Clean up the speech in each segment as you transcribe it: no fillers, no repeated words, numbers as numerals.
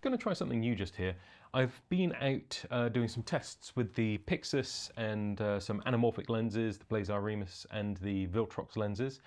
going to try something new just here. I've been out doing some tests with the Pixis and some anamorphic lenses, the Blaze Remus and the Viltrox lenses.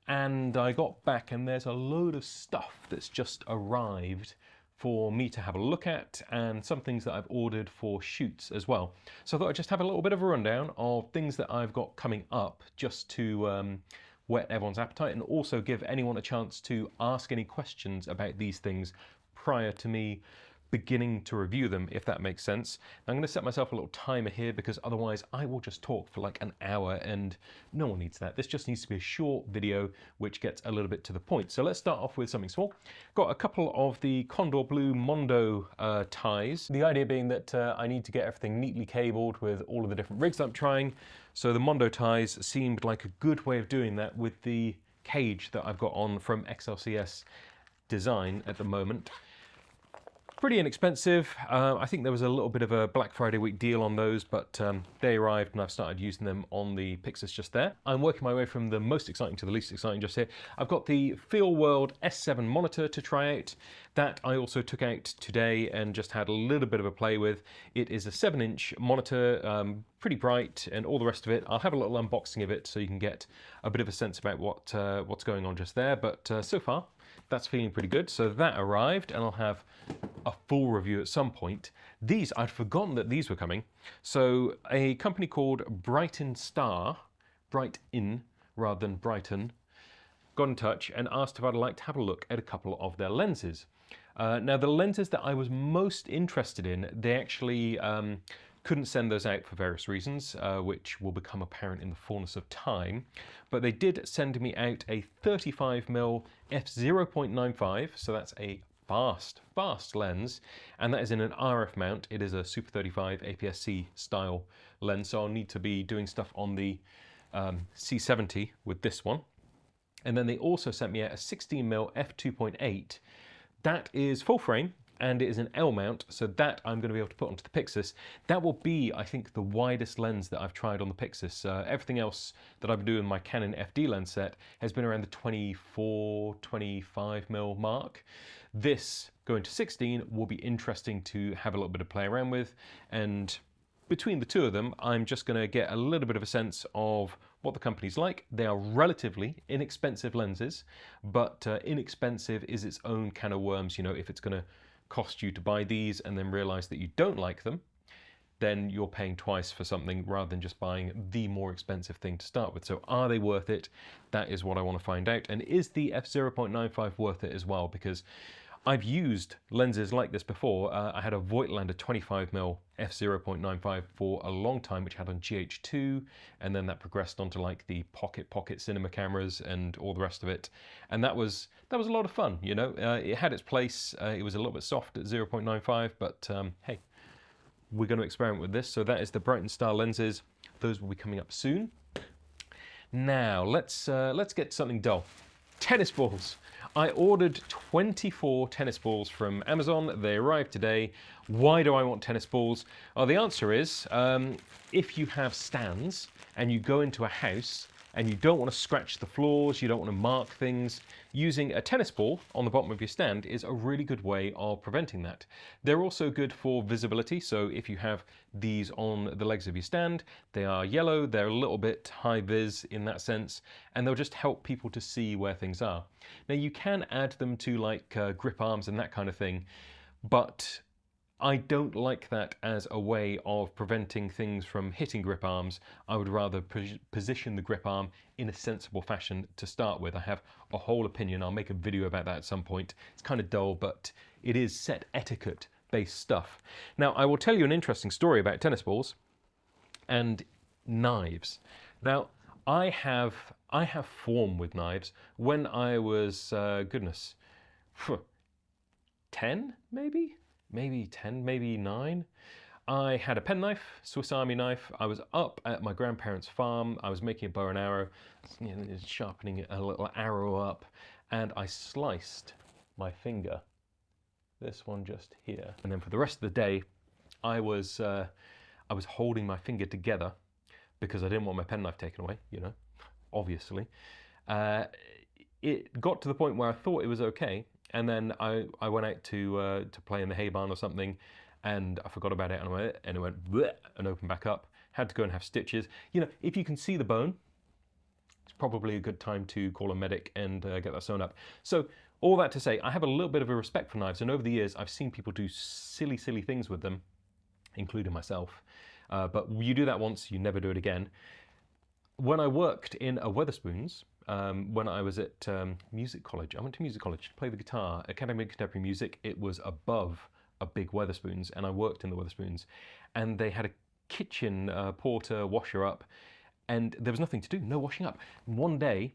And I got back and there's a load of stuff that's just arrived for me to have a look at, and some things that I've ordered for shoots as well. So I thought I'd just have a little bit of a rundown of things that I've got coming up, just to whet everyone's appetite and also give anyone a chance to ask any questions about these things prior to me beginning to review them, if that makes sense. Now, I'm going to set myself a little timer here because otherwise I will just talk for like an hour and no one needs that. This just needs to be a short video which gets a little bit to the point. So let's start off with something small. Got a couple of the Condor Blue Mondo ties. The idea being that I need to get everything neatly cabled with all of the different rigs I'm trying. So the Mondo ties seemed like a good way of doing that with the cage that I've got on from XLCS Design at the moment. Pretty inexpensive. I think there was a little bit of a Black Friday week deal on those, but they arrived and I've started using them on the Pixis just there. I'm working my way from the most exciting to the least exciting just here. I've got the Feelword S7 Monitor to try out. That I also took out today and just had a little bit of a play with. It is a 7-inch monitor, pretty bright and all the rest of it. I'll have a little unboxing of it so you can get a bit of a sense about what's going on just there, but so far that's feeling pretty good. So that arrived and I'll have a full review at some point. These, I'd forgotten that these were coming. So a company called Brightin Star, Brightin rather than Brighton, got in touch and asked if I'd like to have a look at a couple of their lenses. Now the lenses that I was most interested in, they actually couldn't send those out for various reasons, which will become apparent in the fullness of time. But they did send me out a 35mm f/0.95, so that's a fast lens, and that is in an RF mount. It is a Super 35 APS-C style lens, so I'll need to be doing stuff on the C70 with this one. And then they also sent me out a 16mm f/2.8. That is full frame, and it is an L mount, so that I'm going to be able to put onto the Pixis. That will be, I think, the widest lens that I've tried on the Pixis. Everything else that I've been doing my Canon FD lens set has been around the 24, 25mm mark. This, going to 16, will be interesting to have a little bit of play around with, and between the two of them, I'm just going to get a little bit of a sense of what the company's like. They are relatively inexpensive lenses, but inexpensive is its own can of worms. You know, if it's going to cost you to buy these and then realize that you don't like them, then you're paying twice for something rather than just buying the more expensive thing to start with. So are they worth it? That is what I want to find out. And is the f/0.95 worth it as well? Because I've used lenses like this before. I had a Voigtlander 25mm f/0.95 for a long time, which had on GH2, and then that progressed onto like the pocket cinema cameras and all the rest of it. And that was a lot of fun, you know. It had its place. It was a little bit soft at 0.95, but hey, we're going to experiment with this. So that is the Brightin Star lenses. Those will be coming up soon. Now let's get something dull. Tennis balls. I ordered 24 tennis balls from Amazon. They arrived today. Why do I want tennis balls? Well, the answer is, if you have stands and you go into a house and you don't want to scratch the floors, you don't want to mark things, using a tennis ball on the bottom of your stand is a really good way of preventing that. They're also good for visibility, so if you have these on the legs of your stand, they are yellow, they're a little bit high vis in that sense, and they'll just help people to see where things are. Now you can add them to like grip arms and that kind of thing, but I don't like that as a way of preventing things from hitting grip arms. I would rather position the grip arm in a sensible fashion to start with. I have a whole opinion. I'll make a video about that at some point. It's kind of dull, but it is set etiquette based stuff. Now, I will tell you an interesting story about tennis balls and knives. Now, I have form with knives. When I was, goodness, 10 maybe? Maybe 10, maybe 9. I had a penknife, Swiss Army knife. I was up at my grandparents' farm. I was making a bow and arrow, you know, sharpening a little arrow up, and I sliced my finger. This one just here. And then for the rest of the day, I was holding my finger together because I didn't want my penknife taken away, you know, obviously. It got to the point where I thought it was okay, And then I went out to play in the hay barn or something, and I forgot about it, and it went bleh, and opened back up. Had to go and have stitches. You know, if you can see the bone, it's probably a good time to call a medic and get that sewn up. So all that to say, I have a little bit of a respect for knives, and over the years I've seen people do silly things with them, including myself. But you do that once, you never do it again. When I worked in a Wetherspoons, when I was at music college, I went to music college to play the guitar, Academy of Contemporary Music. It was above a big Wetherspoons, and I worked in the Wetherspoons, and they had a kitchen porter washer up, and there was nothing to do, no washing up. One day,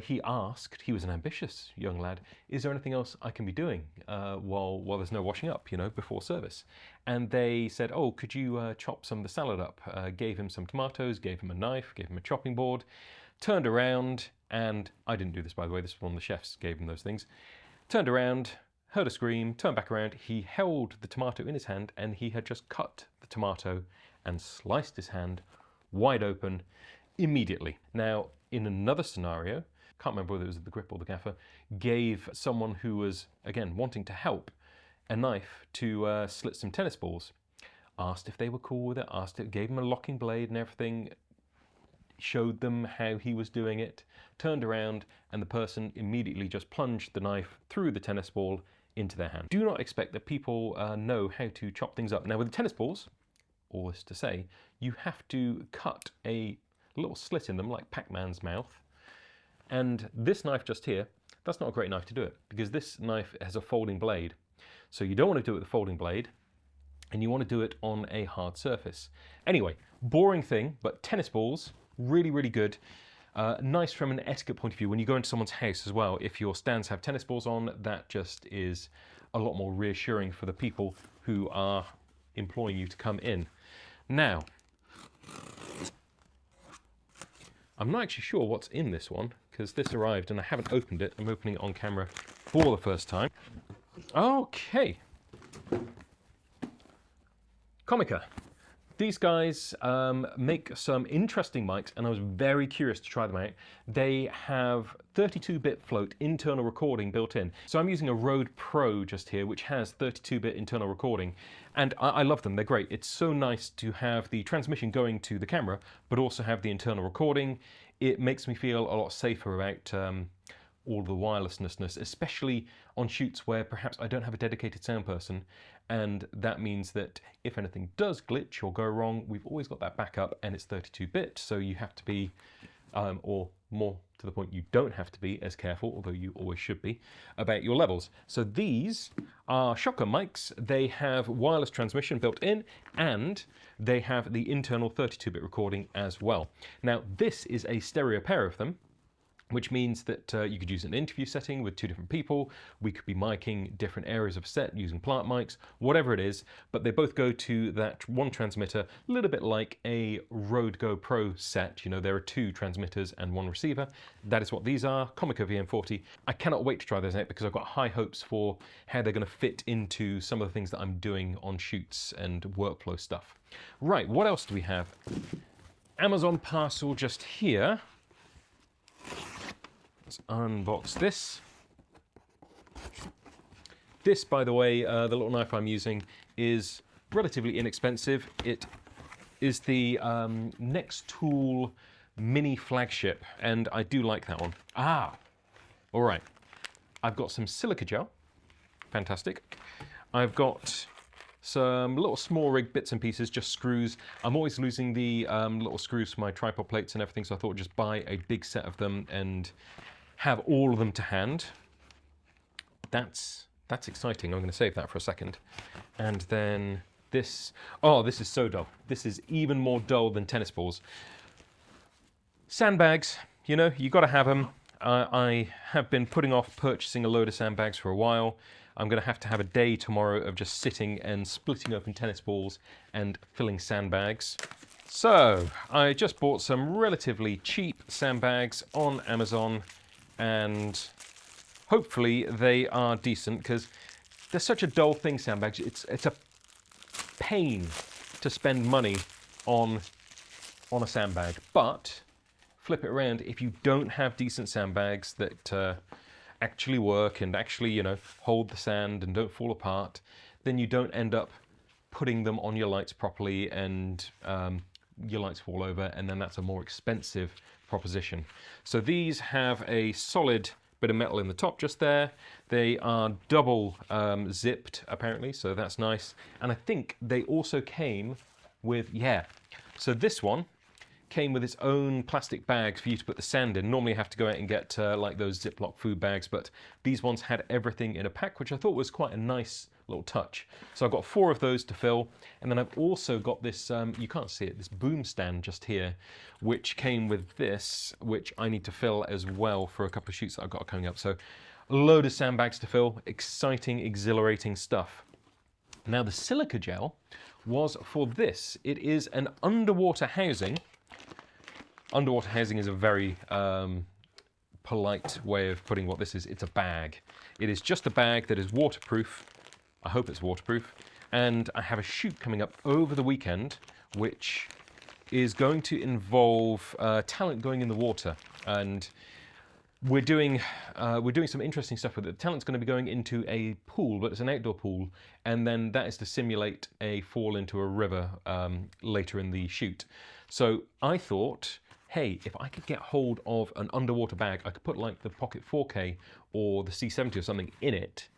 he asked, he was an ambitious young lad, is there anything else I can be doing while there's no washing up, you know, before service? And they said, oh, could you chop some of the salad up? Gave him some tomatoes, gave him a knife, gave him a chopping board, turned around, and I didn't do this, by the way, this was one of the chefs gave him those things, turned around, heard a scream, turned back around, he held the tomato in his hand, and he had just cut the tomato and sliced his hand wide open immediately. Now, in another scenario, can't remember whether it was the grip or the gaffer, gave someone who was, again, wanting to help, a knife to slit some tennis balls. Asked if they were cool with it, gave him a locking blade and everything, showed them how he was doing it, turned around, and the person immediately just plunged the knife through the tennis ball into their hand. Do not expect that people know how to chop things up. Now with the tennis balls, all this to say, you have to cut a little slit in them like Pac-Man's mouth. And this knife just here, that's not a great knife to do it, because this knife has a folding blade. So you don't want to do it with a folding blade, and you want to do it on a hard surface. Anyway, boring thing, but tennis balls, really good. Nice from an etiquette point of view. When you go into someone's house as well, if your stands have tennis balls on, that just is a lot more reassuring for the people who are employing you to come in. Now, I'm not actually sure what's in this one, because this arrived and I haven't opened it. I'm opening it on camera for the first time. Okay. Comica. These guys make some interesting mics, and I was very curious to try them out. They have 32-bit float internal recording built in. So I'm using a Rode Pro just here, which has 32-bit internal recording, and I love them. They're great. It's so nice to have the transmission going to the camera, but also have the internal recording. It makes me feel a lot safer about all the wirelessness, especially on shoots where perhaps I don't have a dedicated sound person, and that means that if anything does glitch or go wrong, we've always got that backup, and it's 32-bit, so you have to be, or more to the point, you don't have to be as careful, although you always should be, about your levels. So these are shotgun mics. They have wireless transmission built in, and they have the internal 32-bit recording as well. Now, this is a stereo pair of them, which means that you could use an interview setting with two different people. We could be miking different areas of set using plant mics, whatever it is, but they both go to that one transmitter, a little bit like a Rode Go Pro set. You know, there are two transmitters and one receiver. That is what these are, Comica VM40. I cannot wait to try those out because I've got high hopes for how they're gonna fit into some of the things that I'm doing on shoots and workflow stuff. Right, what else do we have? Amazon parcel just here. Let's unbox this. This, by the way, the little knife I'm using is relatively inexpensive. It is the Nextool Mini Flagship, and I do like that one. Ah, all right. I've got some silica gel, fantastic. I've got some little small rig bits and pieces, just screws. I'm always losing the little screws for my tripod plates and everything, so I thought I'd just buy a big set of them and have all of them to hand. That's exciting. I'm going to save that for a second. And then this, oh, this is so dull. This is even more dull than tennis balls. Sandbags, you know, you got to have them. I have been putting off purchasing a load of sandbags for a while. I'm going to have a day tomorrow of just sitting and splitting open tennis balls and filling sandbags. So I just bought some relatively cheap sandbags on Amazon, and hopefully they are decent, because they're such a dull thing, sandbags. It's a pain to spend money on a sandbag, but flip it around, if you don't have decent sandbags that actually work and actually, you know, hold the sand and don't fall apart, then you don't end up putting them on your lights properly and your lights fall over, and then that's a more expensive proposition. So these have a solid bit of metal in the top just there. They are double zipped apparently, so that's nice. And I think they also came with, yeah, so this one came with its own plastic bags for you to put the sand in. Normally you have to go out and get like those Ziploc food bags, but these ones had everything in a pack, which I thought was quite a nice little touch. So I've got 4 of those to fill, and then I've also got this, you can't see it, this boom stand just here, which came with this, which I need to fill as well for a couple of shoots that I've got coming up. So a load of sandbags to fill, exciting, exhilarating stuff. Now the silica gel was for this. It is an underwater housing. Underwater housing is a very polite way of putting what this is. It's a bag. It is just a bag that is waterproof. I hope it's waterproof. And I have a shoot coming up over the weekend, which is going to involve talent going in the water. And we're doing some interesting stuff with it. The talent's going to be going into a pool, but it's an outdoor pool, and then that is to simulate a fall into a river later in the shoot. So I thought, hey, if I could get hold of an underwater bag, I could put like the Pocket 4K or the C70 or something in it,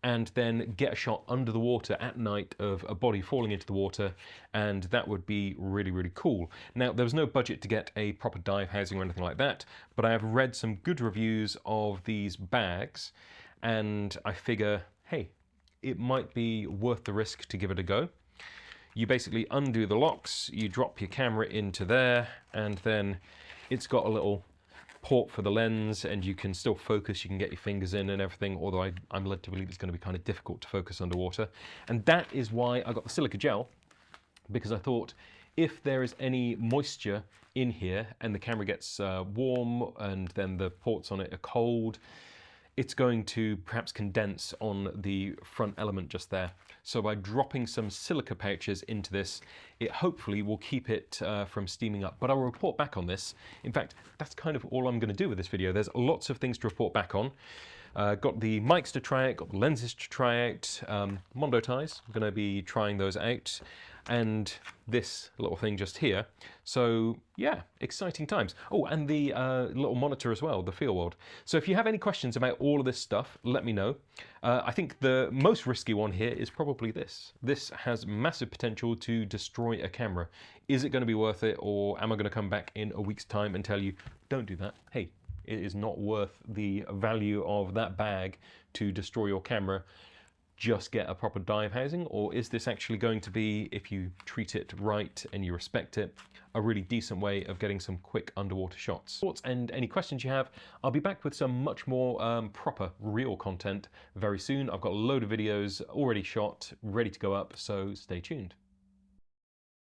and then get a shot under the water at night of a body falling into the water, and that would be really, really cool. Now, there was no budget to get a proper dive housing or anything like that, but I have read some good reviews of these bags, and I figure, hey, it might be worth the risk to give it a go. You basically undo the locks, you drop your camera into there, and then it's got a little port for the lens, and you can still focus, you can get your fingers in and everything, although I'm led to believe it's going to be kind of difficult to focus underwater. And that is why I got the silica gel, because I thought if there is any moisture in here and the camera gets warm and then the ports on it are cold, it's going to perhaps condense on the front element just there. So by dropping some silica pouches into this, it hopefully will keep it from steaming up. But I'll report back on this. In fact, that's kind of all I'm going to do with this video. There's lots of things to report back on. Got the mics to try out, got the lenses to try out, Mondo ties, I'm going to be trying those out, and this little thing just here. So yeah, exciting times. Oh, and the little monitor as well, the Feelword. So if you have any questions about all of this stuff, let me know. I think the most risky one here is probably this. This has massive potential to destroy a camera. Is it going to be worth it, or am I going to come back in a week's time and tell you, don't do that? Hey, it is not worth the value of that bag to destroy your camera. Just get a proper dive housing, or is this actually going to be, if you treat it right and you respect it, a really decent way of getting some quick underwater shots? Thoughts and any questions you have, I'll be back with some much more proper, real content very soon. I've got a load of videos already shot, ready to go up, so stay tuned.